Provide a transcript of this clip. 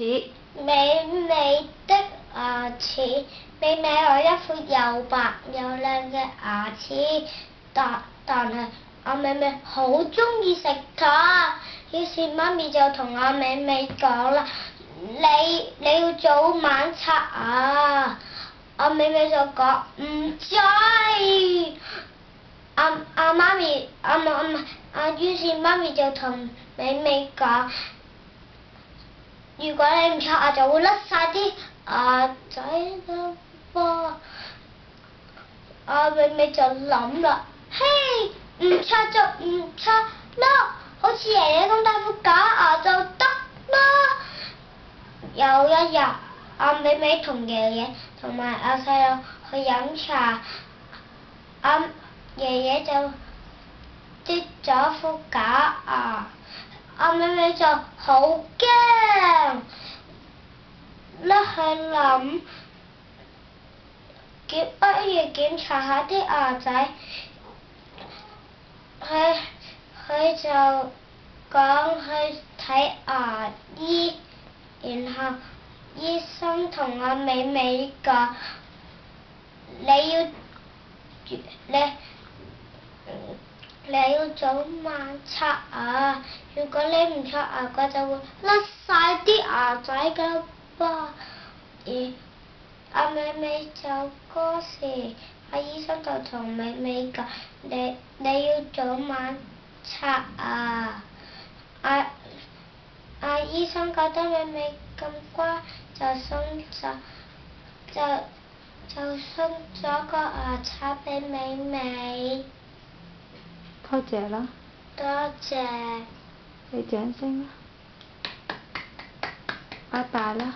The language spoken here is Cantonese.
齒。美美的牙齒，美美有一副又白又靚嘅牙齒，但係阿美美好鍾意食佢，於是媽咪就同阿美美講啦：你要早晚刷牙。阿美美就講唔制。於是媽咪就同美美講：如果你唔刷牙，就會甩晒啲牙仔㗎噃。阿美美就諗啦，嘿，唔刷就唔刷啦，好似爺爺咁大副假牙就得啦。有一日，阿美美同爺爺同埋阿細佬去飲茶，爺爺就跌咗副假牙，阿美美就好驚，甩去諗，不如檢查下啲牙仔。佢就講去睇牙醫，然後醫生同阿美美講：你要早晚刷牙，如果你唔刷牙嘅就會甩晒啲牙仔㗎噃。而阿美美就嗰時，阿醫生就同美美講：你要早晚刷牙。阿醫生覺得美美咁乖，就送咗個牙刷俾美美。多謝啦。多謝。你掌聲啦。拜拜啦。